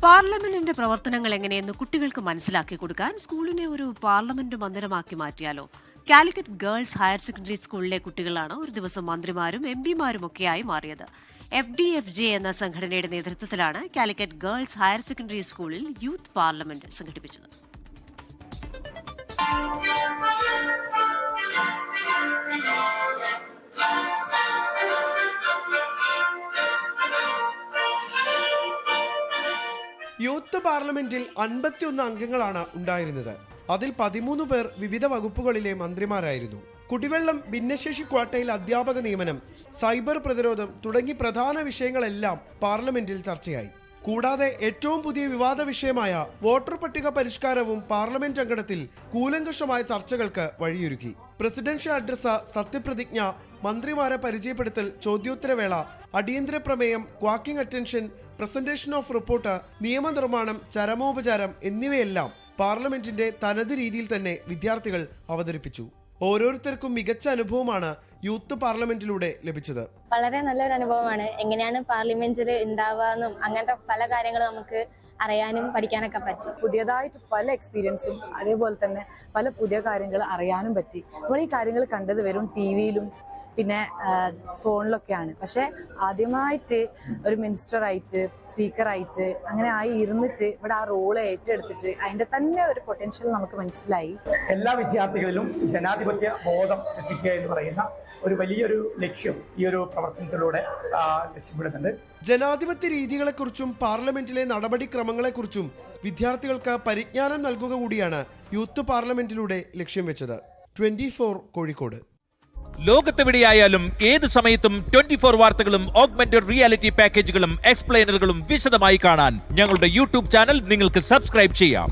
പാർലമെന്റിന്റെ പ്രവർത്തനങ്ങൾ എങ്ങനെയെന്ന് കുട്ടികൾക്ക് മനസ്സിലാക്കി കൊടുക്കാൻ സ്കൂളിനെ ഒരു പാർലമെന്റ് മന്ദിരമാക്കി മാറ്റിയാലോ? കാലിക്കറ്റ് ഗേൾസ് ഹയർ സെക്കൻഡറി സ്കൂളിലെ കുട്ടികളാണ് ഒരു ദിവസം മന്ത്രിമാരും എംപിമാരും ഒക്കെയായി മാറിയത്. FDFJ എന്ന സംഘടനയുടെ നേതൃത്വത്തിലാണ് കാലിക്കറ്റ് ഗേൾസ് ഹയർ സെക്കൻഡറി സ്കൂളിൽ യൂത്ത് പാർലമെന്റ് സംഘടിപ്പിച്ചത്. യൂത്ത് പാർലമെന്റിൽ 51 അംഗങ്ങളാണ് ഉണ്ടായിരുന്നത്. അതിൽ 13 പേർ വിവിധ വകുപ്പുകളിലെ മന്ത്രിമാരായിരുന്നു. കുടിവെള്ളം, ഭിന്നശേഷി ക്വാട്ടയിൽ അധ്യാപക നിയമനം, സൈബർ പ്രതിരോധം തുടങ്ങി പ്രധാന വിഷയങ്ങളെല്ലാം പാർലമെന്റിൽ ചർച്ചയായി. കൂടാതെ ഏറ്റവും പുതിയ വിവാദ വിഷയമായ വോട്ടർ പട്ടിക പരിഷ്കാരവും പാർലമെന്റ് അങ്കണത്തിൽ കൂലങ്കഷമായ ചർച്ചകൾക്ക് വഴിയൊരുക്കി. പ്രസിഡൻഷ്യൽ അഡ്രസ്, സത്യപ്രതിജ്ഞ, മന്ത്രിമാരെ പരിചയപ്പെടുത്തൽ, ചോദ്യോത്തരവേള, അടിയന്തര പ്രമേയം, quacking attention, presentation of report, നിയമനിർമ്മാണം, ചരമോപചാരം എന്നിവയെല്ലാം പാർലമെന്റിന്റെ തനത് രീതിയിൽ തന്നെ വിദ്യാർത്ഥികൾ അവതരിപ്പിച്ചു. ഓരോരുത്തർക്കും മികച്ച അനുഭവമാണ് യൂത്ത് പാർലമെന്റിലൂടെ ലഭിച്ചത്. വളരെ നല്ലൊരു അനുഭവമാണ്. എങ്ങനെയാണ് പാർലമെന്റിൽ ഉണ്ടാവാന്നും അങ്ങനത്തെ പല കാര്യങ്ങളും നമുക്ക് അറിയാനും പഠിക്കാനൊക്കെ പറ്റി. പുതിയതായിട്ട് പല എക്സ്പീരിയൻസും അതേപോലെ തന്നെ പല പുതിയ കാര്യങ്ങൾ അറിയാനും പറ്റി. നമ്മൾ ഈ കാര്യങ്ങൾ കണ്ടത് വെറും TV-യിലും പിന്നെ ഫോണിലൊക്കെയാണ്. പക്ഷെ ആദ്യമായിട്ട് ഒരു മിനിസ്റ്ററായിട്ട്, സ്പീക്കറായിട്ട് അങ്ങനെ ആയി ഇരുന്നിട്ട് ഇവിടെ ആ റോള് ഏറ്റെടുത്തിട്ട് അതിന്റെ തന്നെ ഒരു പൊട്ടൻഷ്യൽ നമുക്ക് മനസ്സിലായി. എല്ലാ വിദ്യാർത്ഥികളിലും ജനാധിപത്യ ബോധം സൃഷ്ടിക്കുക എന്ന് പറയുന്ന ഒരു വലിയൊരു ലക്ഷ്യം ഈ ഒരു പ്രവർത്തനത്തിലൂടെ ലക്ഷ്യമിടുന്നുണ്ട്. ജനാധിപത്യ രീതികളെക്കുറിച്ചും പാർലമെന്റിലെ നടപടിക്രമങ്ങളെക്കുറിച്ചും വിദ്യാർത്ഥികൾക്ക് പരിജ്ഞാനം നൽകുക കൂടിയാണ് യൂത്ത് പാർലമെന്റിലൂടെ ലക്ഷ്യം വെച്ചത്. 24 കോഴിക്കോട്. ലോകത്തെവിടെയായാലും ഏത് സമയത്തും 24 വാർത്തകളും ഓഗ്മെന്റഡ് റിയാലിറ്റി പാക്കേജുകളും എക്സ്പ്ലെയിനറുകളും വിശദമായി കാണാൻ ഞങ്ങളുടെ YouTube ചാനൽ നിങ്ങൾക്ക് സബ്സ്ക്രൈബ് ചെയ്യാം.